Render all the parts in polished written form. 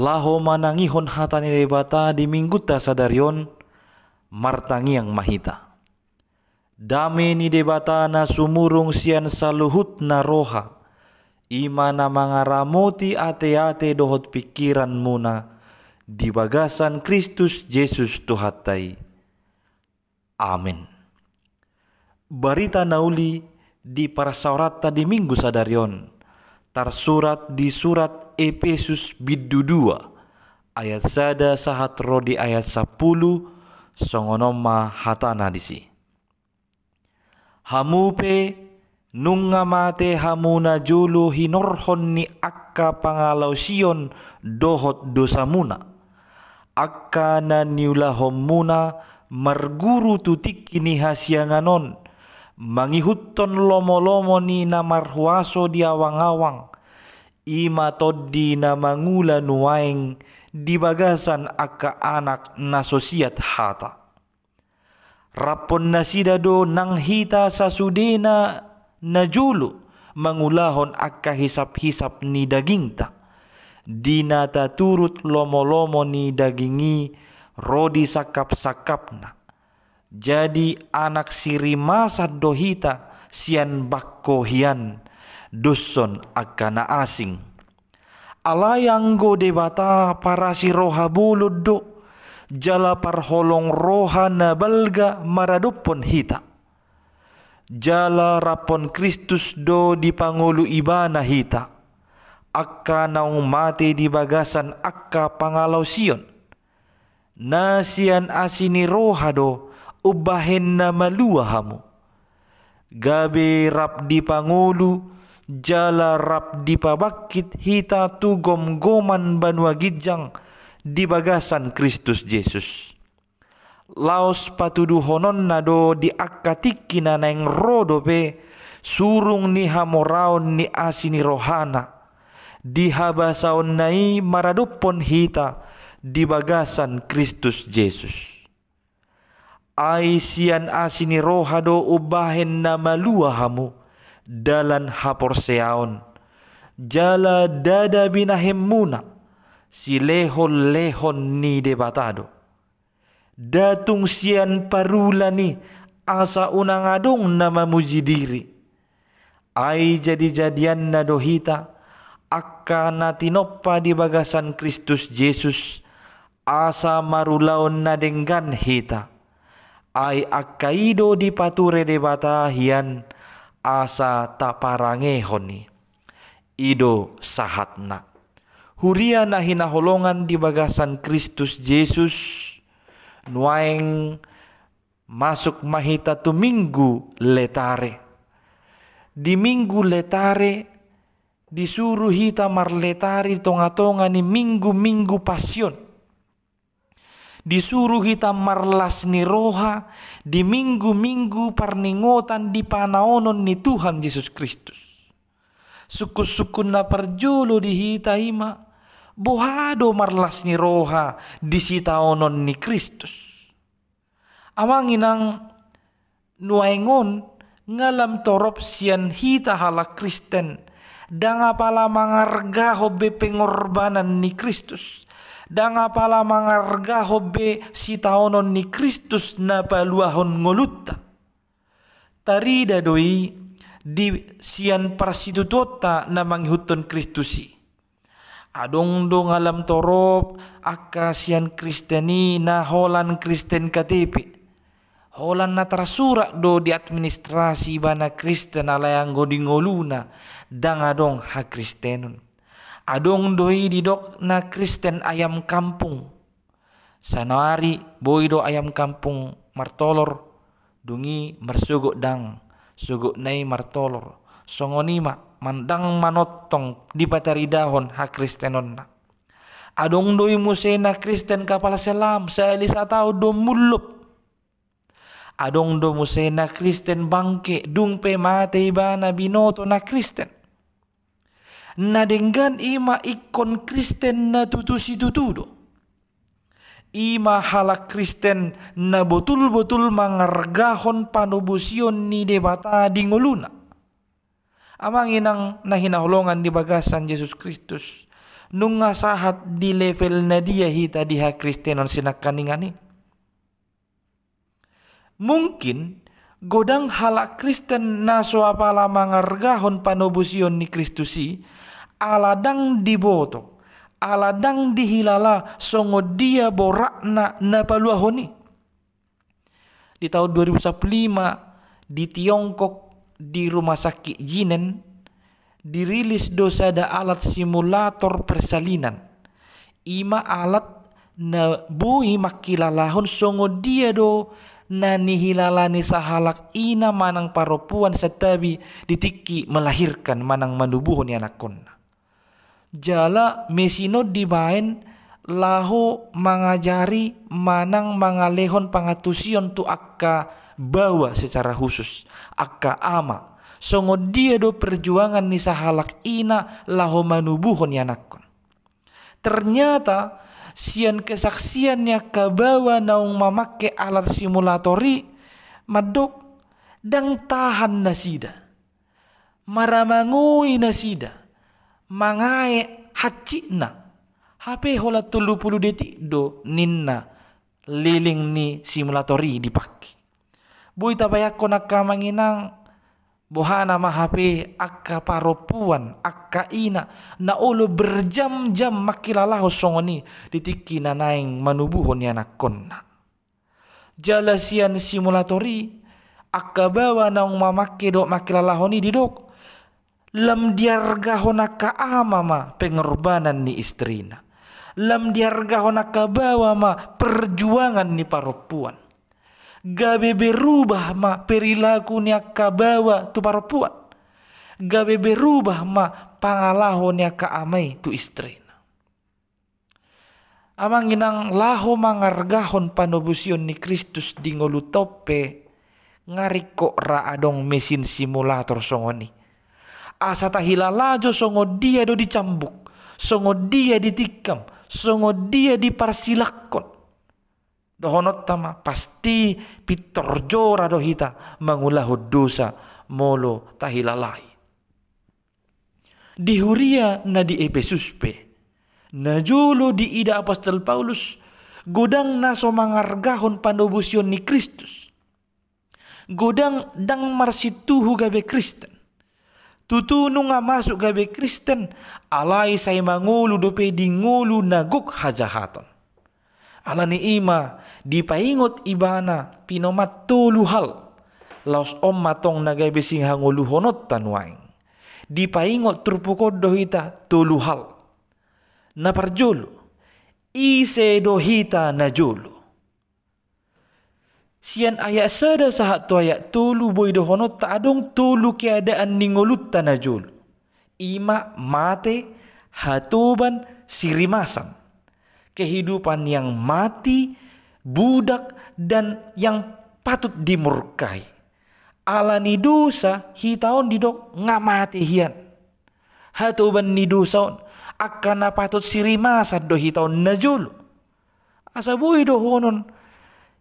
Laho manangihon hatani debata di minggu ta sadarion martangi yang mahita. Dame ni debata na sumurung sian saluhut na roha. Ima na mangaramoti ate-ate dohot pikiran muna di bagasan Kristus Yesus Tuhatai. Amin. Barita nauli di parasaurata di minggu sadarion tersurat di surat Efesus biddu 2 ayat sada sahat rodi ayat 10 songonoma hatana disi. Hamupe nunga mate hamuna julu hinorhon ni akka pangalausion dohot dosamuna. Akka na niulahom muna marguru tutik kini hasianganon. Mangihutton lomo-lomo ni namarhuaso di awang-awang. Ima toddi na mangula nuaing di bagasan akka anak na sosiat hata. Rapon na sidado nang hita sa sudena na julu mangulahon akka hisap-hisap ni dagingta. Di nata turut lomo-lomo ni dagingi rodi sakap-sakapna. Jadi anak sirimasa dohita sian bakko hian duson akana asing. Alayanggo debata para si roha bulud do jala parholong roha na balga maradupon hita. Jala rapon Kristus do di pangulu ibana hita. Akka naung mate di bagasan akka pangalaw sion. Nasian asini roha do ubahen na maluahamu. Gabe rap di pangulu, jala rap di pabakit hita tugom-goman banua gijang di bagasan Kristus Yesus. Laos patuduhonon na do di akatiki na naing rodo pe surung ni hamoraon ni asini rohana. Di habasaon nai maradupon hita di bagasan Kristus Yesus. Ai sian asini rohado ubahen na maluahamu dalan haporseaon. Jala dada binahem muna si lehon-lehon ni debatado. Datung sian parula ni asa unang adong na mamuji diri. Ai jadi-jadian na dohita akka na tinoppa di bagasan Kristus Yesus asa marulaon na denggan hita. Ai akkaido di pature debata hian asa taparangehon ni. Ido sahatna. Huria na hinaholongan di bagasan Kristus Yesus nuaeng masuk mahita tu minggu letare. Di minggu letare disuruh hita marletari tonga-tonga ni minggu-minggu pasyon. Disuruh hita marlas ni roha di minggu-minggu parningotan di panaonon ni Tuhan Yesus Kristus. Suku-suku na parjolo di hita ima bohado marlas ni roha di sitaonon ni Kristus. Amanginang nuaingon ngalam torop sian hita hala Kristen danga pala mangarga hobe pengorbanan ni Kristus. Danga pala mangarga hobe sitaonon ni Kristus na paluahon ngolutta. Tarida doi di sian prastitutota na manghuton Kristusi. Adong dong alam torop akka sian Kristeni na holan Kristen KTP. Holan na tersurat do di administrasi bana Kristen alayang godingoluna danga dong ha Kristenon. Adong doi didok na Kristen ayam kampung. Sanari boy do ayam kampung martolor dungi marsugok dang sugok nai martolor songonima mandang manotong di pataridahon ha Kristenon na. Adong doi musena Kristen kapal selam saelisa tau do mulup. Adong do musena Kristen bangke dung pe mate ibana binoto na Kristen. Nadenggan ima ikon Kristen na tutusi tutudo. Ima halak Kristen na betul-betul mangargahon panubusion ni debata di ngoluna. Amang inang nahinaholongan di bagasan Yesus Kristus. nunga sahat di level na dia hita diha Kristenon sinakaningani. Mungkin godang halak Kristen na suapala mangargahon panobusion ni Kristusi aladang diboto, aladang dihilala songo dia borakna na paluahoni. Di tahun 2005 di Tiongkok di rumah sakit Jinen dirilis dosada alat simulator persalinan. Ima alat na bui makilalahon songo dia do na nihilalani sahalak ina manang paropuan setabi ditiki melahirkan manang manubuhon anak konna. Jala mesinod dibain lahu mengajari manang mangalehon pangatusion tu akka bawa secara khusus akka ama songo dia do perjuangan ni sahalak ina lahu manubuhon anak kon. Ternyata sian kesaksiannya kabawa naung memakai alat simulatori madok dang tahan nasida maramangui nasida mangae hacina HP hola 30 detik do ninna liling ni simulatori dipakai. Bui tabayako nakamanginang bohana ma HP akka paropuan akka ina na ulo berjam-jam makilalaho songoni ditiki na naing manubuhon ni anak konna. Jalasian simulatori akka bawa naung mamake do makilalahoni didok lam diargahon akka ama ma pengorbanan ni istrina. Lam diargahon akka bawa ma perjuangan ni paropuan. Gabe berubah ma perilaku ni akka bawa tu paropuan. Gabe berubah ma pangalaho ni akka amay tu istrina. Amang inang laho mangargahon panobusion ni Kristus di ngolutope ngariko raadong mesin simulator songoni. Asa tahilalajo songo dia do dicambuk, songo dia ditikam, songo dia diparsilakon. Dohonot tama pasti pitorjora dohita mangulahu dosa molo tahilalai. Di Huria na di Efesus pe, na jolo di ida apostol Paulus, godang naso mangargahon panobusion ni Kristus. Godang dang marsituhu gabe Kristen. Tutunu nga masuk gabe Kristen, alay say mangulu dope di ngulu naguk hajahaton. Alani ima dipaingot ibana pinomat tuluhal laos matong nagabe singhanguluhonot tanwaing. Dipaingot trupukod dohita tuluhal. Naparjolo ise dohita na jolo. Sian ayat sada sahat tu ayat tulu boy dohonot ta adong tulu keadaan ningolut na jolo. Ima mate hatuban sirimasan. Kehidupan yang mati, budak, dan yang patut dimurkai. Alani dosa hitaon didok ngamati hian. Hatuban ni dosaon akan patut sirimasan do hitaon najulu. Asabuhi do honon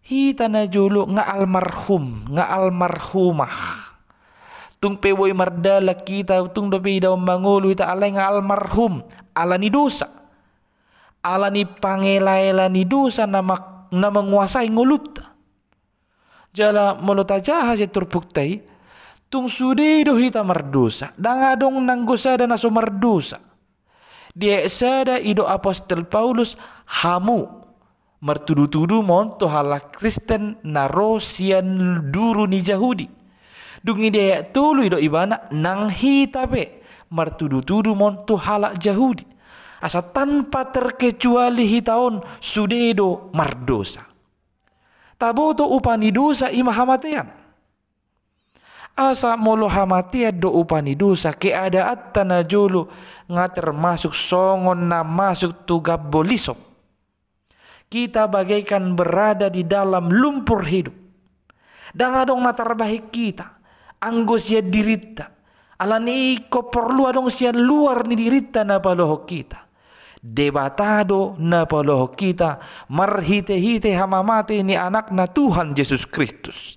hita najulu nga almarhum, nga almarhumah. Tung pewoy mardala kita tung do daw mangulu ita alay nga almarhum, alani dosa. Alani pangelaela ni dosa na menguasai ngulut. Jala mulota jaha si turpuktay tung sude do hita mardosa dangadong nanggosada na sumardosa. Dia sada ido apostol Paulus hamu martudu-tudu mon to halak Kristen na rosian duru ni Yahudi. Dungi dia tulu ido ibana nang hitape martudu-tudu mon to halak Yahudi. Asa tanpa terkecuali hitaon sudedo mardosa. Taboto upani dosa ima hamatian. Asa molo hamatian do upani dosa keadaat tanajolo nga termasuk songon na masuk tugab bolisop. Kita bagaikan berada di dalam lumpur hidup. Dangadong natarbahik kita. Anggos ya dirita. Alani ko perlu adong siya luar ni dirita na palohok kita. Debatado na palohok kita marhite-hite hamamate ni anak na Tuhan Yesus Kristus.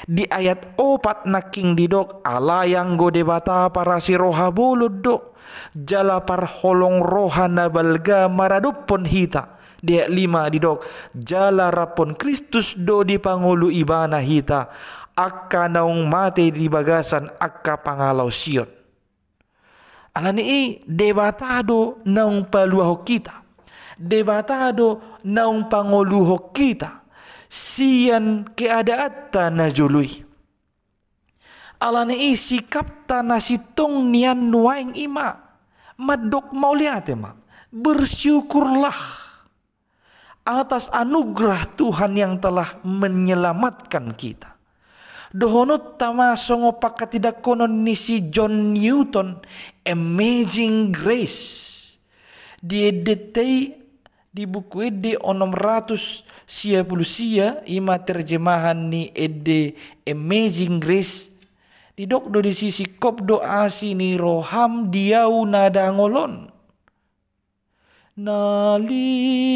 Di ayat 4 naking didok ala yang go debata para si roha bolod do. Jala par holong roha na balga maradupon hita. Di ayat 5 didok jala rapon Kristus do di pangulu ibana hita. Akka naung mate di bagasan akka pangalaw Sion. Alani debatado naung paluaho kita. Debatado naung panguluho kita. Sian keadaata na jului. Alani sikap na sitong nian nuaing ima. Madok mauliate ma. Bersyukurlah atas anugerah Tuhan yang telah menyelamatkan kita. Dohonot tama songo pakatidak konon ni si John Newton, Amazing Grace. Di edetei di buku ede onom ratus sia puluh sia ima terjemahan ni ede Amazing Grace. Di dok do di sisi kop do asini roham diau nada ngolon. Nalilua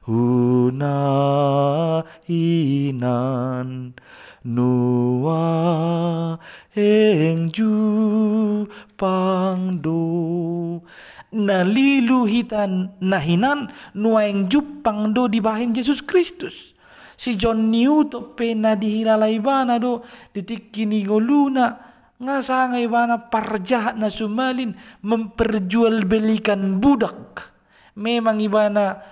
huna hinan nuwa engju pangdo. Naliluhitan nahinan nuaeng jupang do di bahin Yesus Kristus. Si John Newton pena dihilalay bana do ditikini ngoluna ngasangay bana parjahat na sumalin memperjualbelikan budak. Memang ibana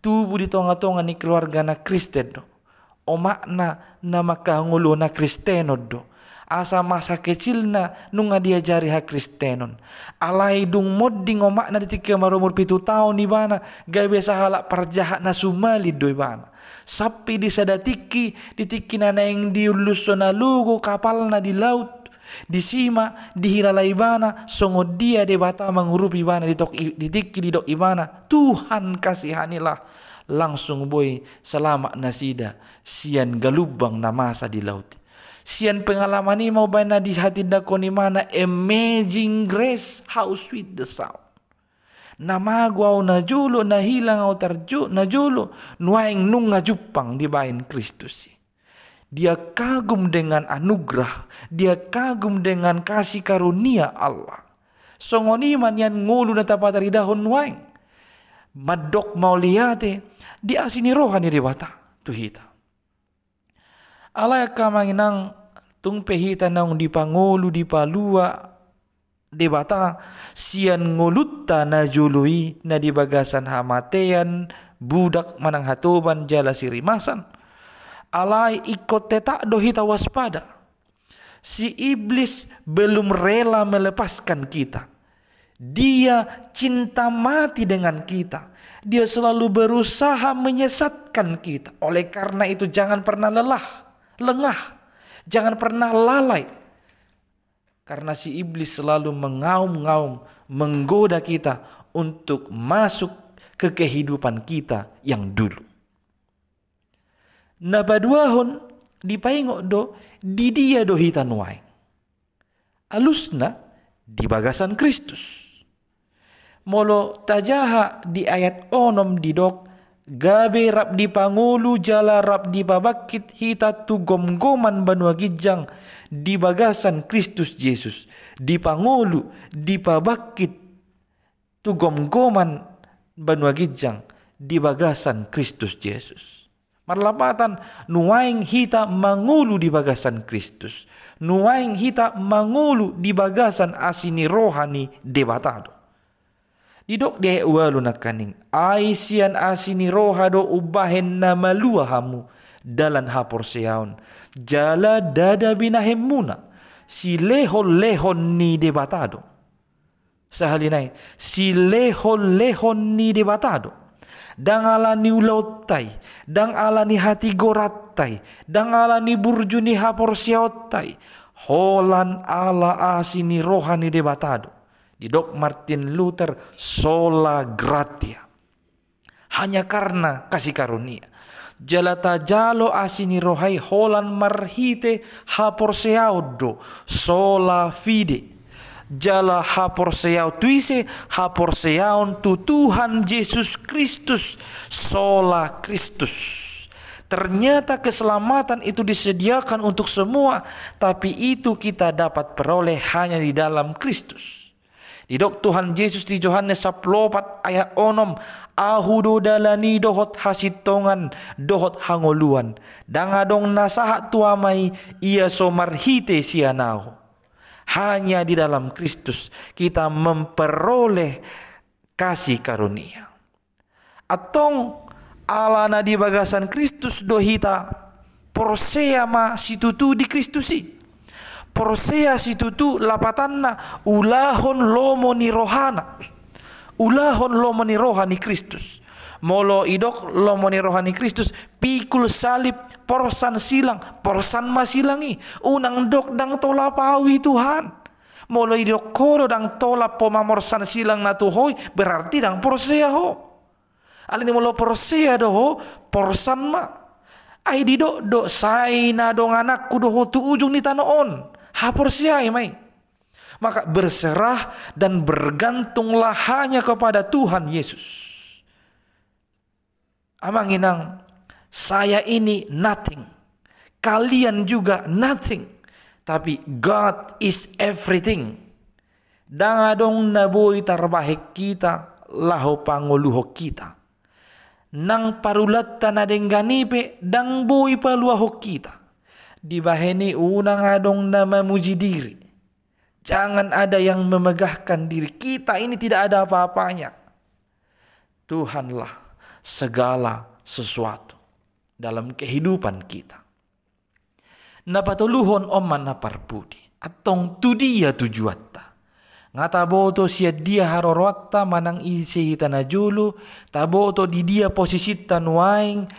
tubuh di tonga-tonga ni keluarga na Kristen do. O makna na makangulo na Kristeno do. Asa masa kecil na nung diajari ha Kristenon. Alay dung modding o makna ditika marumur 7 tahun ibana gawe sahala parjahat na sumalid do ibana. Sapi disadatiki ditiki na yang diuluso na lugo kapal na di laut. Disima dihilala ibana songo dia debata mengurup ibana ditiki didok ibana. Tuhan kasihanilah langsung boy selamat nasida sian galubang na masa di laut. Sian pengalaman ini mau bana di hati dakon imana Amazing Grace, how sweet the sound. Nama gua na julo na hilang au tarju na julo nuaing nung ngajupang di bain Kristus. Dia kagum dengan anugerah, dia kagum dengan kasih karunia Allah. Songoni man yan ngulu na tapatari dahon nuaing. Madok mauliate di asini rohani debata tuhita. Alay kamanginang tung pehita naung di pangulu di palua debata sian ngulutta na jului na di bagasan hamatean budak manang hatoban jala sirimasan. Alay ikut tetak dohita waspada. Si iblis belum rela melepaskan kita. Dia cinta mati dengan kita. Dia selalu berusaha menyesatkan kita. Oleh karena itu jangan pernah lengah. Jangan pernah lalai. Karena si iblis selalu mengaum-ngaum, menggoda kita untuk masuk ke kehidupan kita yang dulu. Nabaduahon dipaingok do di dia do hita nuai. Alusna di bagasan Kristus. Molo tajaha di ayat onom didok gabe rap di pangulu jala rap di babakit hita tu gom-goman banua gijang di bagasan Kristus Yesus. Di pangulu di babakit tu gom-goman banua gijang di bagasan Kristus Yesus. Marlapatan nuaing hita mangulu di bagasan Kristus. Nuaing hita mangulu di bagasan asini rohani debatado. Didok dia ualu nakaning. Aisian asini rohado ubahen na maluahamu dalan hapor seaun. Jala dada binahemuna. Si lehon-lehon ni debatado. Sahalinay. Si lehon-lehon ni debatado. Dang ala ni ulautai, dang ala ni hati goratai, dang ala ni burju ni hapor siautai, holan ala asini rohani debatado. Didok Martin Luther sola gratia. Hanya karena kasih karunia. Jalata jalo asini rohai holan marhite hapor seaudo sola fide. Jala hapor seau tuise hapor seaun tu Tuhan Yesus Kristus sola Kristus. Ternyata keselamatan itu disediakan untuk semua, tapi itu kita dapat peroleh hanya di dalam Kristus. Didok Tuhan Yesus di Yohanes 14 ayat 6, ahudo dalani dohot hasitongan dohot hangoluan, dangadong nasahat tuamai ia somarhite sianau. Hanya di dalam Kristus kita memperoleh kasih karunia. Atong alana di bagasan Kristus dohita porosea ma situtu di Kristusi. Porosea situtu lapatanna ulahon lomo ni rohana. Ulahon lomo ni rohani Kristus. Molo idok lomo ni rohani Kristus pikul salib porosan silang, porosan masilangi. Unang dok dang tola pawi Tuhan. Molo idok kodo dang tola pomamorsan silang na tuhoy berarti dang porosea ho. Alini molo porosea doho porsan ma. Ay di do say na dong anakku doho tu ujung ni tanoon. Ha porosea mai. Maka berserah dan bergantunglah hanya kepada Tuhan Yesus. Amanginang, saya ini nothing. Kalian juga nothing. Tapi God is everything. Dangadong nabuhi tarbahik kita, laho panguluho kita. Nang parulat tanadeng ganipe dang boy paluahok kita. Dibaheni unang adong na memuji diri. Jangan ada yang memegahkan diri. Kita ini tidak ada apa-apanya. Tuhanlah segala sesuatu dalam kehidupan kita. Napatuluhon oman na parpudi. Atong tu dia tujuatta. Ngata boto siya dia harorwatta manang isi hita na julu. Taboto di dia posisita nuaing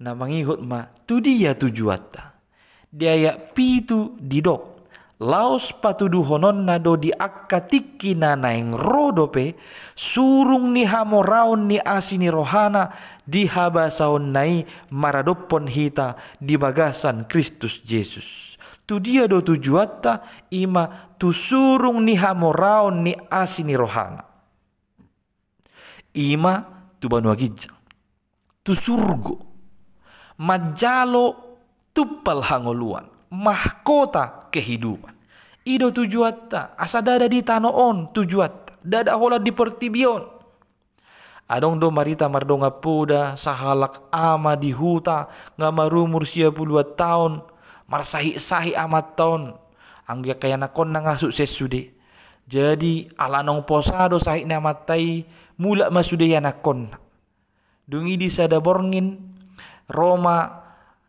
na mangihut ma. Tu dia tujuatta. Dia pitu didok. Laos patuduhonon na do di akatiki na naing rodope. Surung ni hamoraon ni asini rohana. Di habasaon nai maradopon hita di bagasan Kristus Yesus. Tu dia do tujuatta ima tu surung ni hamoraon ni asini rohana. Ima tu banuagija. Tu surgo. Majalo tupal hangoluan. Mahkota kehidupan. Ido tujuatta. Asa dada di tanoon tujuatta. Dada hola di pertibion. Adong do marita mardonga puda. Sahalak ama di huta. Nga marumur 10 tahun. Marsahi-sahi amat tahun. Angga kaya nakon na nga sukses sude. Jadi alanong posado sahi na matay. Mula masude ya nakon. Dungi di sada borngin. Roma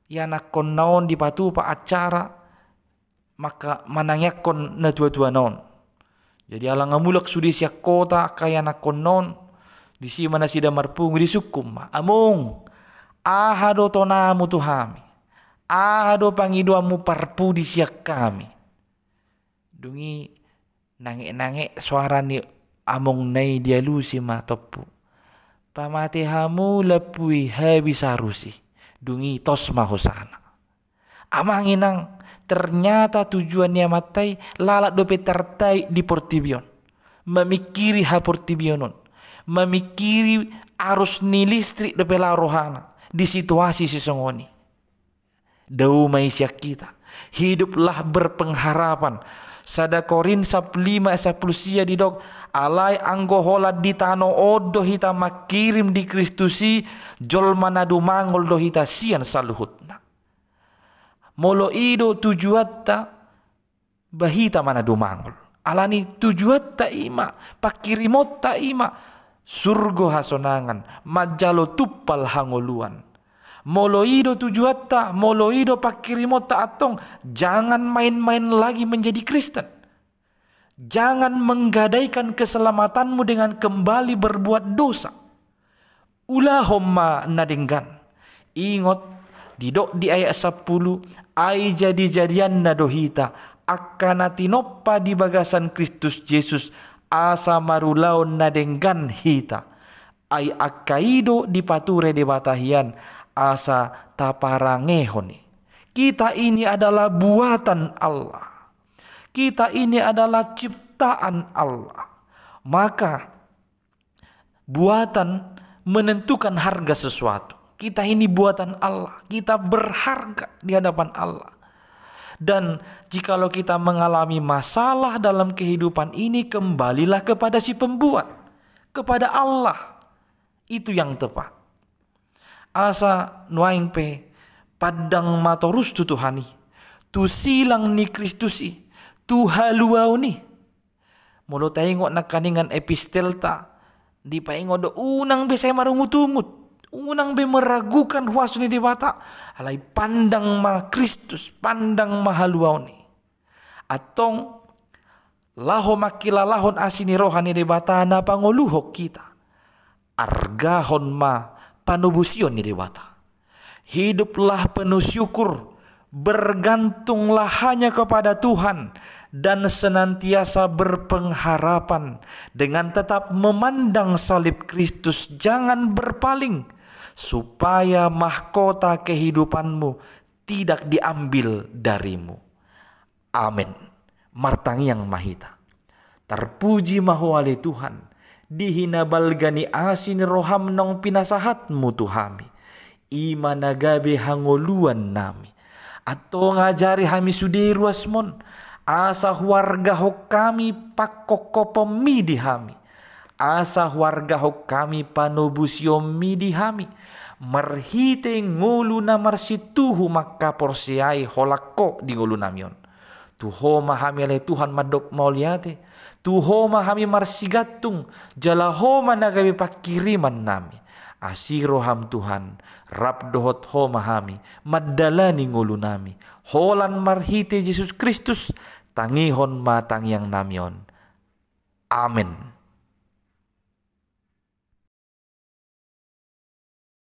ya nakon naon di patupa acara. Maka manangyakon na tua-tua naon. Jadi alang mulak sude siya kota kaya nakon naon. Di si mana sida marpung di sukum. Among. Ahado tonamu tuhami. Ado pangiduamu parpudi siak kami. Dungi nange-nange suara ni among nai dialusi matopu. Pamatihamu lepui habisarusi. Dungi tos mahosana. Amanginang ternyata tujuannya matai lalat dope tertai di portibion. Memikiri ha portibionon. Memikiri arus ni listrik dope la rohana. Di situasi sesongoni. Daumai siak kita. Hiduplah berpengharapan. Sada Korinsa 5:10 didok. Alai anggohola di tano odo hita makirim di Kristusi. Jol manadu mangol do hita sian saluhutna. Molo ido tujuatta. Bahita manadu mangol. Alani tujuatta ima. Pakirimota ima. Surgo hasonangan. Majalo tupal hangoluan. Moloido tujuatta, moloido pakirimota atong. Jangan main-main lagi menjadi Kristen. Jangan menggadaikan keselamatanmu dengan kembali berbuat dosa. Ulahomma nadenggan. Ingot, didok di ayat 10. Ai jadi-jadian nadohita. Akana tinoppa di bagasan Kristus Yesus. Asa marulaon nadenggan hita. Ai akaido di pature de batahian. Asa taparangehoni. Kita ini adalah buatan Allah. Kita ini adalah ciptaan Allah. Maka buatan menentukan harga sesuatu. Kita ini buatan Allah. Kita berharga di hadapan Allah. Dan jikalau kita mengalami masalah dalam kehidupan ini, kembalilah kepada si pembuat, kepada Allah. Itu yang tepat. Asa nuaing pe padang matorus tu Tuhani, tu silang ni Kristusi, tu haluau ni. Mulu tengok nak kaningan epistel ta, di paingo do unang be saya marungut-ungut. Unang be meragukan huasu ni debata, alai pandang ma Kristus, pandang ma haluau ni. Atong laho makilalahon asini rohani debata na pangoluhok kita. Argahon ma panubusion ni debata. Hiduplah penuh syukur, bergantunglah hanya kepada Tuhan, dan senantiasa berpengharapan dengan tetap memandang salib Kristus, jangan berpaling, supaya mahkota kehidupanmu tidak diambil darimu. Amin. Martang yang mahita. Terpuji mahwali Tuhan, dihina balgani asin roham nong pinasahatmu Tuhami, imanagabe hangoluan nami, atau ngajari hami sudiruasmon, asa warga hok kami pakoko pemidi hami, asa warga hok kami panobusyo midi hami, marhite ngulu na marsituhu maka porsiai holako di ngulu namion. Tuho mahami oleh Tuhan madok mauliate, tuho mahami marsigatung, jalaho managabi pakiriman nami. Asiroham Tuhan, rap dohot ho mahami, madalani ngulu nami, holan marhite Yesus Kristus, tangihon matang yang namion. Amin.